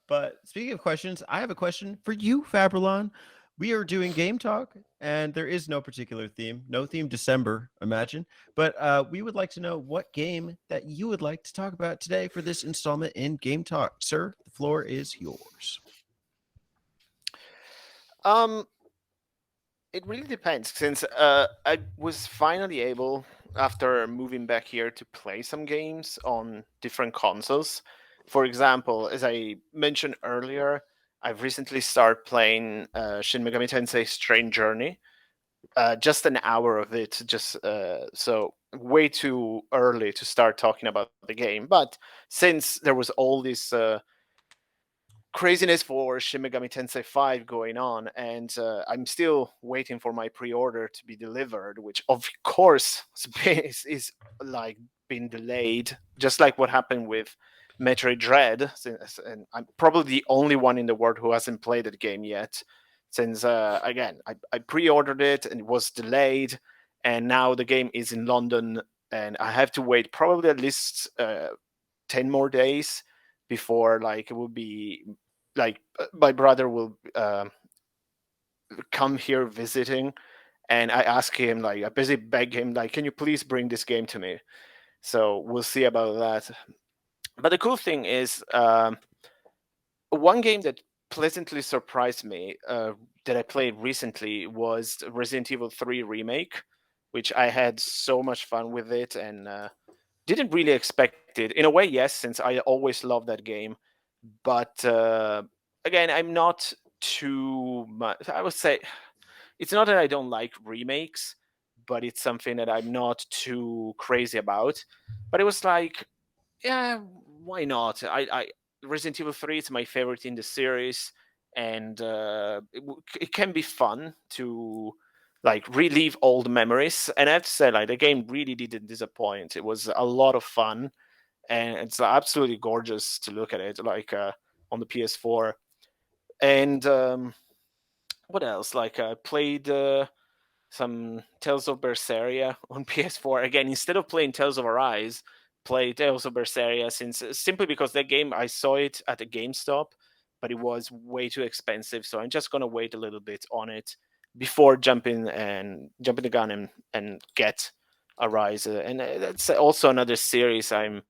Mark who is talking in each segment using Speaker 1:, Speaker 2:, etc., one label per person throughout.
Speaker 1: But speaking of questions, I have a question for you, Faberlon. We are doing game talk, and there is no particular theme, no theme December, imagine. But we would like to know what game that you would like to talk about today for this installment in Game Talk. Sir, the floor is yours.
Speaker 2: Um, it really depends since I was finally able after moving back here to play some games on different consoles. For example, as I mentioned earlier, I've recently started playing Shin Megami Tensei Strange Journey. Just an hour of it, just so way too early to start talking about the game. But since there was all this craziness for Shin Megami Tensei 5 going on, and I'm still waiting for my pre-order to be delivered, which of course is like been delayed, just like what happened with Metroid Dread. And I'm probably the only one in the world who hasn't played the game yet, since again I pre-ordered it and it was delayed, and now the game is in London, and I have to wait probably at least 10 more days before like it will be like my brother will come here visiting, and I ask him, like I basically beg him, like, can you please bring this game to me? So we'll see about that. But the cool thing is, one game that pleasantly surprised me that I played recently was Resident Evil 3 Remake, which I had so much fun with it, and didn't really expect it. In a way, yes, since I always loved that game. But again, I'm not too much. I would say it's not that I don't like remakes, but it's something that I'm not too crazy about. But it was like, yeah, why not? I Resident Evil 3 is my favorite in the series, and it can be fun to like relive old memories. And I have to say, like the game really didn't disappoint. It was a lot of fun, and it's absolutely gorgeous to look at it, like on the PS4. And what else? Like I played some Tales of Berseria on PS4 again. Instead of playing Tales of Arise, play Tales of Berseria, since simply because that game I saw it at a GameStop, but it was way too expensive. So I'm just gonna wait a little bit on it before jumping the gun and get Arise. And that's also another series I'm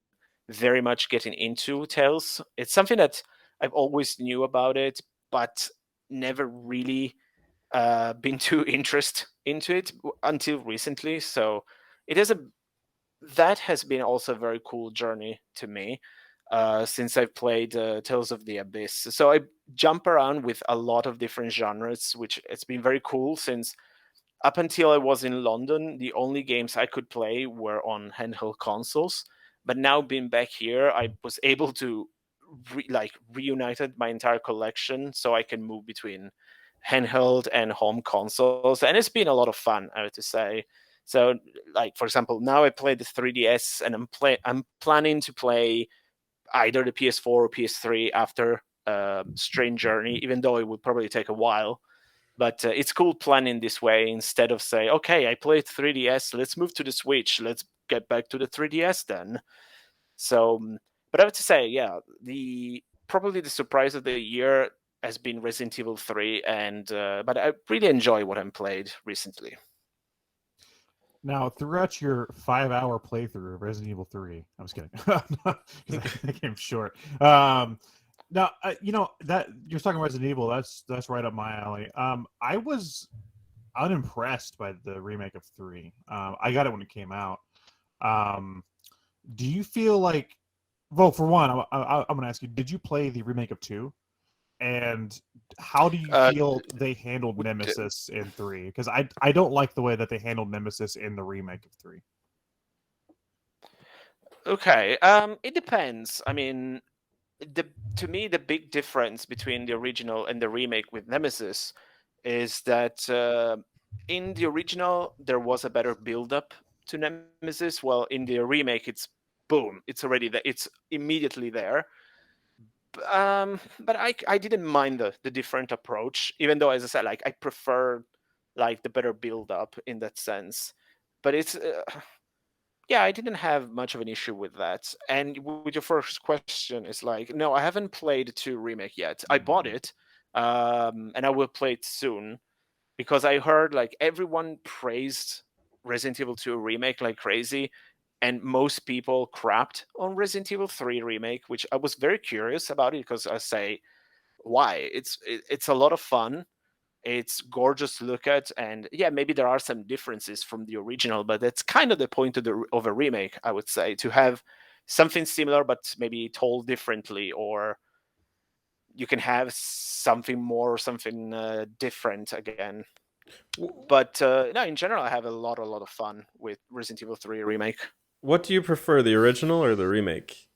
Speaker 2: very much getting into. Tales. It's something that I've always knew about it, but never really been too interested into it until recently. So it is a that has been also a very cool journey to me since I've played Tales of the Abyss. So I jump around with a lot of different genres, which it's been very cool since up until I was in London, the only games I could play were on handheld consoles. But now being back here, I was able to reunited my entire collection, so I can move between handheld and home consoles, and it's been a lot of fun, I have to say. So, like for example, now I play the 3DS, and I'm planning to play either the PS4 or PS3 after Strange Journey, even though it would probably take a while. But it's cool planning this way instead of say, okay, I played 3DS, let's move to the Switch, let's get back to the 3DS then. So, but I have to say, yeah, the probably the surprise of the year has been Resident Evil 3, and but I really enjoy what I'm played recently.
Speaker 3: Now, throughout your 5-hour playthrough of Resident Evil 3, I was kidding, because that game's short. Now, that you're talking Resident Evil. That's right up my alley. I was unimpressed by the remake of 3. I got it when it came out. Um, do you feel like, well, for one, I'm going to ask you: did you play the remake of 2? And how do you
Speaker 2: Uh,
Speaker 3: feel they handled Nemesis in 3? Because I don't like the way that they handled Nemesis in the remake of 3.
Speaker 2: okay, it depends. I mean, the to me the big difference between the original and the remake with Nemesis is that in the original there was a better build up to Nemesis. Well, in the remake, it's boom, it's already there, it's immediately there. But I didn't mind the different approach, even though, as I said, like I prefer like the better build up in that sense. But yeah, I didn't have much of an issue with that. And with your first question, it's like, no, I haven't played 2 Remake yet. I bought it, and I will play it soon because I heard like everyone praised Resident Evil 2 Remake like crazy, and most people crapped on Resident Evil 3 Remake, which I was very curious about it because I say, why? It's a lot of fun. It's gorgeous to look at, and yeah, maybe there are some differences from the original, but that's kind of the point of a remake, I would say, to have something similar but maybe told differently, or you can have something more, something different again. But no, in general, I have a lot of fun with Resident Evil 3 Remake.
Speaker 4: What do you prefer, the original or the remake?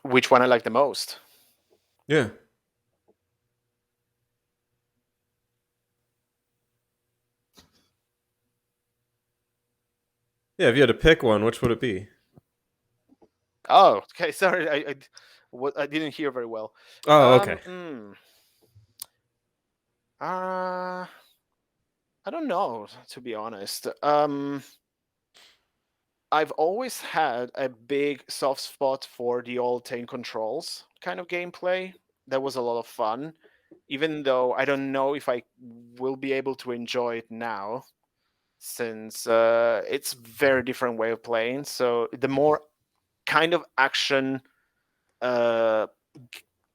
Speaker 2: Which one I like the most?
Speaker 4: Yeah. Yeah, if you had to pick one, which would it be?
Speaker 2: Oh, okay. Sorry, I didn't hear very well.
Speaker 4: Oh, okay.
Speaker 2: I don't know, to be honest. I've always had a big soft spot for the old Tane controls kind of gameplay. That was a lot of fun, even though I don't know if I will be able to enjoy it now, since it's very different way of playing. So the more kind of action, like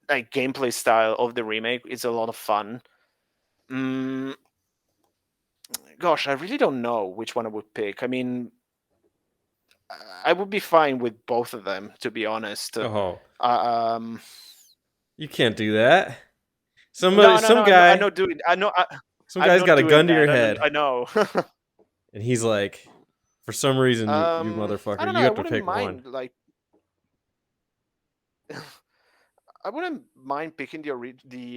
Speaker 2: gameplay style of the remake is a lot of fun. Mm, Gosh, I really don't know which one I would pick. I mean, I would be fine with both of them, to be honest.
Speaker 4: Oh,
Speaker 2: Um,
Speaker 4: you can't do that. Somebody,
Speaker 2: no, no,
Speaker 4: some
Speaker 2: no. I'm
Speaker 4: guy,
Speaker 2: not doing.
Speaker 4: some
Speaker 2: I'm
Speaker 4: guy's
Speaker 2: not
Speaker 4: got a
Speaker 2: doing
Speaker 4: gun to your
Speaker 2: that.
Speaker 4: head,
Speaker 2: I know.
Speaker 4: and he's like, for some reason, you
Speaker 2: I
Speaker 4: motherfucker,
Speaker 2: don't know.
Speaker 4: you
Speaker 2: I
Speaker 4: have to
Speaker 2: wouldn't
Speaker 4: pick one.
Speaker 2: mind. Like, I wouldn't mind picking the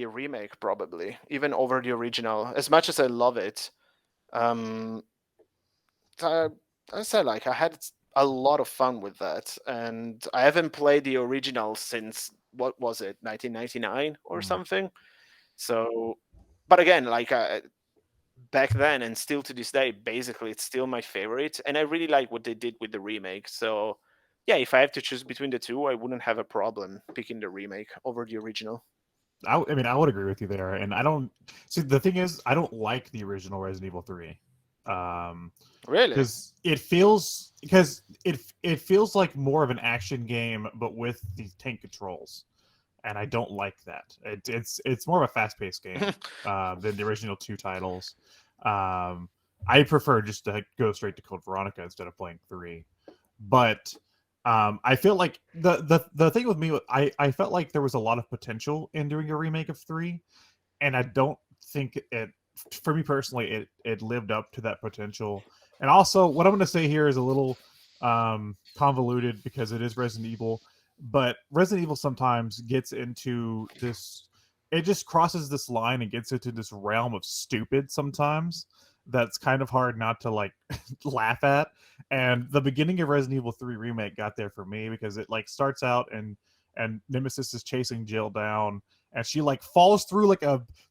Speaker 2: remake probably, even over the original. As much as I love it, um, I, I said like I had a lot of fun with that, and I haven't played the original since what was it, 1999 or something. So, but again, like back then and still to this day, basically it's still my favorite, and I really like what they did with the remake. So, yeah, if I have to choose between the two, I wouldn't have a problem picking the remake over the original.
Speaker 3: I mean, I would agree with you there, and I don't see. The thing is, I don't like the original Resident Evil 3,
Speaker 2: Really?
Speaker 3: because it feels like more of an action game, but with the tank controls, and I don't like that. It's more of a fast paced game than the original 2 titles. I prefer just to go straight to Code Veronica instead of playing 3, but I feel like the thing with me, I felt like there was a lot of potential in doing a remake of 3, and I don't think it, for me personally, it lived up to that potential. And also, what I'm going to say here is a little convoluted because it is Resident Evil, but Resident Evil sometimes gets into this. It just crosses this line and gets into this realm of stupid sometimes. That's kind of hard not to like laugh at. And the beginning of Resident Evil 3 remake got there for me because it like starts out and Nemesis is chasing Jill down, and she like falls through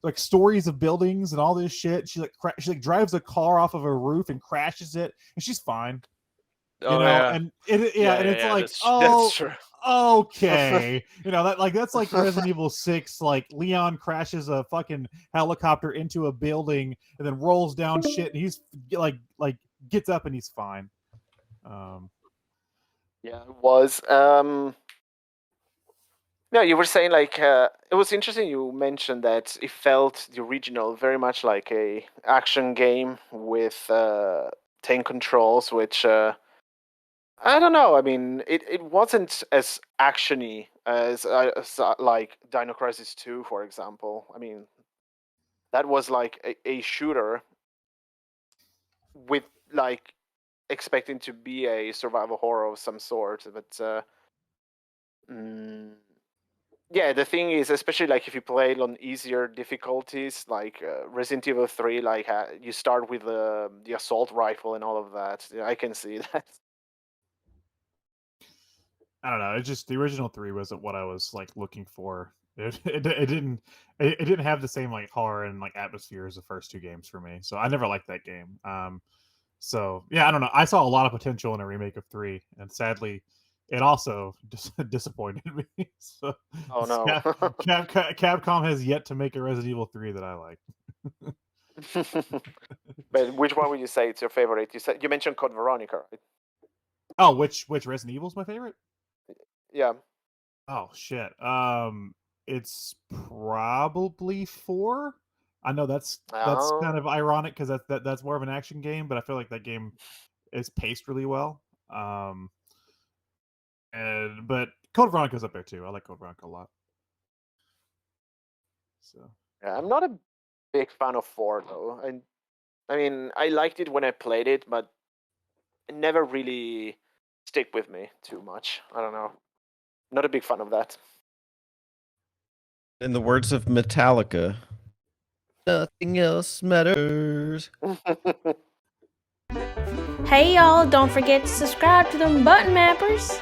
Speaker 3: like stories of buildings and all this shit. She like drives a car off of a roof and crashes it, and she's fine, you
Speaker 2: Oh
Speaker 3: know.
Speaker 2: yeah,
Speaker 3: And and it's
Speaker 2: yeah.
Speaker 3: like,
Speaker 2: That's
Speaker 3: oh,
Speaker 2: true.
Speaker 3: okay, that's like Resident Evil 6. Like Leon crashes a fucking helicopter into a building and then rolls down shit, and he's like gets up and he's fine. Um,
Speaker 2: Yeah, it was. No, you were saying like it was interesting. You mentioned that it felt the original very much like a action game with tank controls, which I don't know. I mean, it wasn't as actiony as like Dino Crisis 2, for example. I mean, that was like a shooter with like expecting to be a survival horror of some sort, but mm, yeah, the thing is, especially like if you play it on easier difficulties, like Resident Evil 3, like you start with the assault rifle and all of that. Yeah, I can see that.
Speaker 3: I don't know. It's just the original 3 wasn't what I was like looking for It didn't have the same like horror and like atmosphere as the first two games for me. So I never liked that game. So yeah, I don't know. I saw a lot of potential in a remake of 3, and sadly, it also disappointed me. So
Speaker 2: Oh no.
Speaker 3: Capcom has yet to make a Resident Evil 3 that I like.
Speaker 2: But which one would you say it's your favorite? You mentioned Code Veronica, right?
Speaker 3: Oh, which Resident Evil is my favorite?
Speaker 2: Yeah.
Speaker 3: Oh shit. It's probably 4. I know that's
Speaker 2: Oh.
Speaker 3: kind of ironic because that's more of an action game, but I feel like that game is paced really well. But Code Veronica's up there too. I like Code Veronica a lot. So
Speaker 2: Yeah, I'm not a big fan of 4 though. And I mean, I liked it when I played it, but it never really stick with me too much. I don't know. Not a big fan of that.
Speaker 1: In the words of Metallica, nothing else matters.
Speaker 5: Hey y'all, don't forget to subscribe to them button mappers.